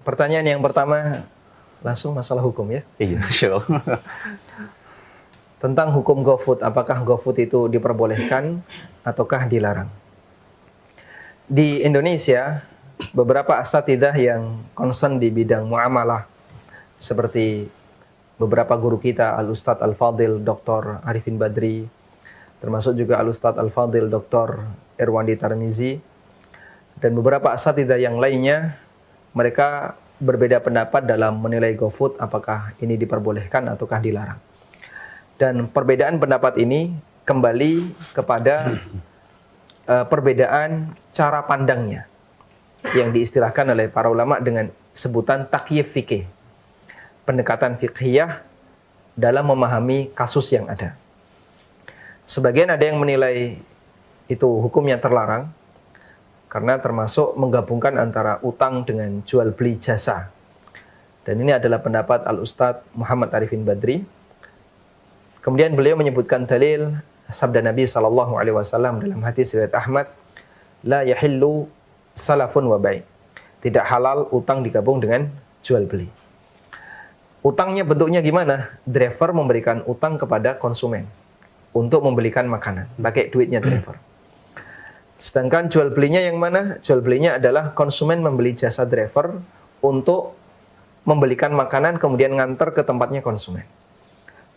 Pertanyaan yang pertama langsung masalah hukum ya. Iya, sure. Tentang hukum GoFood, apakah GoFood itu diperbolehkan ataukah dilarang? Di Indonesia, beberapa asatidzah yang concern di bidang muamalah seperti beberapa guru kita, Al-Ustadz Al-Fadil Dr. Arifin Badri, termasuk juga Al-Ustadz Al-Fadil Dr. Irwandi Tarmizi, dan beberapa asatidzah yang lainnya, mereka berbeda pendapat dalam menilai GoFood apakah ini diperbolehkan ataukah dilarang. Dan perbedaan pendapat ini kembali kepada perbedaan cara pandangnya yang diistilahkan oleh para ulama dengan sebutan takyif fikih, pendekatan fiqhiyah dalam memahami kasus yang ada. Sebagian ada yang menilai itu hukumnya terlarang karena termasuk menggabungkan antara utang dengan jual beli jasa. Dan ini adalah pendapat Al-Ustadz Muhammad Arifin Badri. Kemudian beliau menyebutkan dalil sabda Nabi SAW dalam hadis riwayat Ahmad, la yahillu salafun wa bai'. Tidak halal utang digabung dengan jual beli. Utangnya bentuknya gimana? Driver memberikan utang kepada konsumen untuk membelikan makanan, pakai duitnya driver. Sedangkan jual belinya yang mana? Jual belinya adalah konsumen membeli jasa driver untuk membelikan makanan kemudian nganter ke tempatnya konsumen.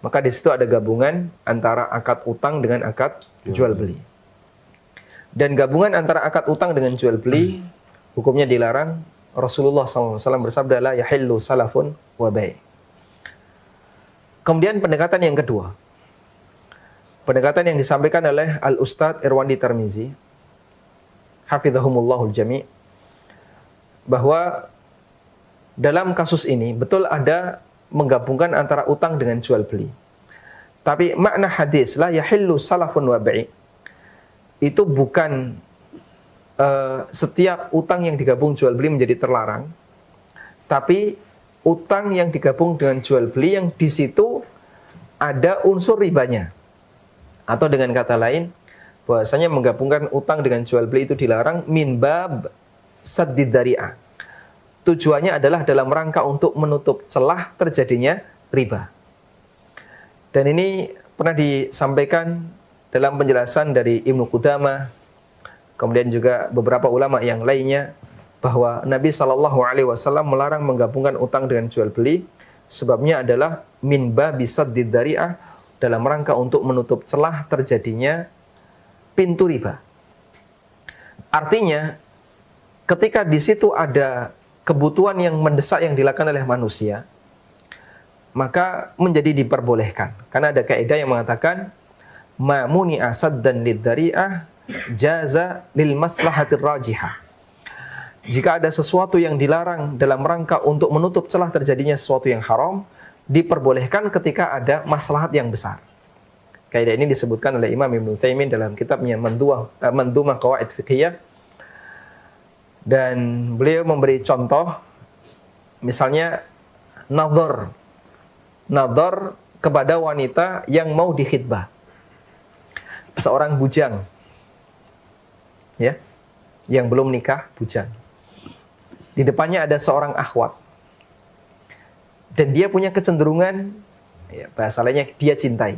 Maka di situ ada gabungan antara akad utang dengan akad jual beli. Dan gabungan antara akad utang dengan jual beli hukumnya dilarang. Rasulullah SAW bersabda, la yahillu salafun wa bai'. Kemudian pendekatan yang kedua. Pendekatan yang disampaikan oleh Al-Ustadz Irwandi Tarmizi, hafizahumullahul jami', bahwa dalam kasus ini betul ada menggabungkan antara utang dengan jual beli. Tapi makna hadis la yahillu salafun wa bai' itu bukan setiap utang yang digabung jual beli menjadi terlarang, tapi utang yang digabung dengan jual beli yang di situ ada unsur ribanya. Atau dengan kata lain, bahwasanya menggabungkan utang dengan jual beli itu dilarang min bab saddid dzari'ah. Tujuannya adalah dalam rangka untuk menutup celah terjadinya riba. Dan ini pernah disampaikan dalam penjelasan dari Ibnu Qudamah, kemudian juga beberapa ulama yang lainnya, bahwa Nabi SAW melarang menggabungkan utang dengan jual beli. Sebabnya adalah min babi saddid dzari'ah, dalam rangka untuk menutup celah terjadinya pintu riba. Artinya, ketika di situ ada kebutuhan yang mendesak yang dilakukan oleh manusia, maka menjadi diperbolehkan. Karena ada kaidah yang mengatakan, ma muni'a saddan lidzari'ah jaza lil maslahatir rajihah. Jika ada sesuatu yang dilarang dalam rangka untuk menutup celah terjadinya sesuatu yang haram, diperbolehkan ketika ada maslahat yang besar. Kaidah ini disebutkan oleh Imam Ibnu Utsaimin dalam kitabnya Mandhumah Qawaid Fiqhiyah. Dan beliau memberi contoh, misalnya nadhar kepada wanita yang mau dikhitbah. Seorang bujang, ya, yang belum nikah, bujang. Di depannya ada seorang akhwat. Dan dia punya kecenderungan, ya, bahasa lainnya dia cintai.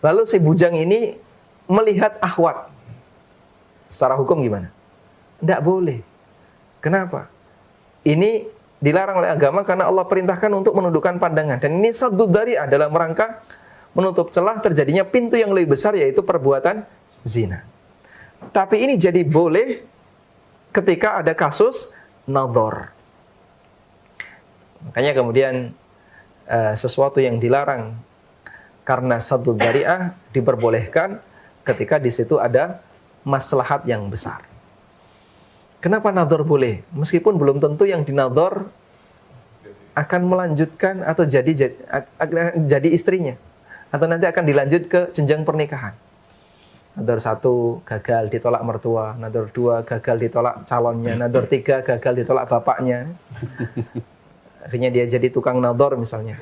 Lalu si bujang ini melihat akhwat. Secara hukum gimana? Tidak boleh. Kenapa? Ini dilarang oleh agama karena Allah perintahkan untuk menundukkan pandangan. Dan ini saddud dzari'ah dalam rangka menutup celah terjadinya pintu yang lebih besar, yaitu perbuatan zina. Tapi ini jadi boleh ketika ada kasus nadhar. Makanya kemudian sesuatu yang dilarang karena saddud dzari'ah diperbolehkan ketika di situ ada maslahat yang besar. Kenapa nadhar boleh? Meskipun belum tentu yang dinadhar akan melanjutkan atau jadi istrinya, atau nanti akan dilanjut ke jenjang pernikahan. Nadhar 1 gagal ditolak mertua, nadhar 2 gagal ditolak calonnya, nadhar 3 gagal ditolak bapaknya. Akhirnya dia jadi tukang nadhar misalnya.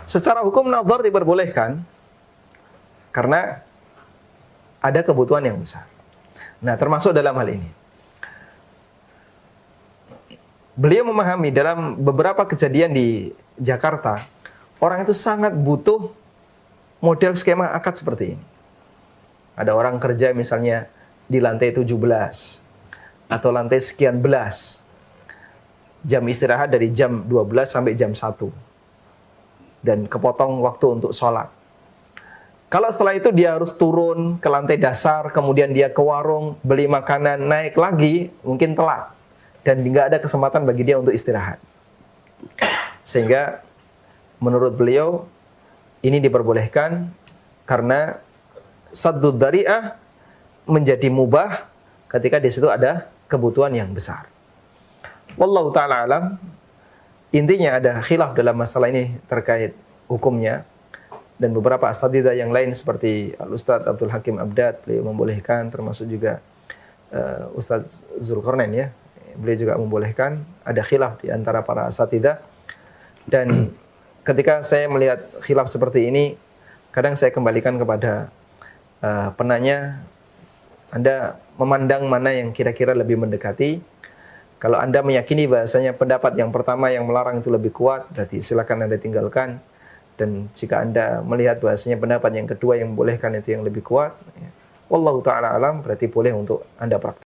Secara hukum nadhar diperbolehkan karena ada kebutuhan yang besar. Nah, termasuk dalam hal ini. Beliau memahami dalam beberapa kejadian di Jakarta, orang itu sangat butuh model skema akad seperti ini. Ada orang kerja misalnya di lantai 17 atau lantai sekian belas. Jam istirahat dari jam 12 sampai jam 1. Dan kepotong waktu untuk sholat. Kalau setelah itu dia harus turun ke lantai dasar, kemudian dia ke warung, beli makanan, naik lagi, mungkin telat. Dan nggak ada kesempatan bagi dia untuk istirahat. Sehingga menurut beliau, ini diperbolehkan karena saddud dzari'ah menjadi mubah ketika di situ ada kebutuhan yang besar. Wallahu ta'ala alam. Intinya ada khilaf dalam masalah ini terkait hukumnya. Dan beberapa asatidzah yang lain seperti Al-Ustadz Abdul Hakim Abdad, beliau membolehkan, termasuk juga Ustadz Zulkarnain ya. Beliau juga membolehkan. Ada khilaf di antara para asatidzah. Dan ketika saya melihat khilaf seperti ini, kadang saya kembalikan kepada penanya, Anda memandang mana yang kira-kira lebih mendekati. Kalau Anda meyakini bahasanya pendapat yang pertama yang melarang itu lebih kuat, berarti silakan Anda tinggalkan. Dan jika Anda melihat bahasanya pendapat yang kedua yang membolehkan itu yang lebih kuat, wallahu ta'ala alam, berarti boleh untuk Anda praktekkan.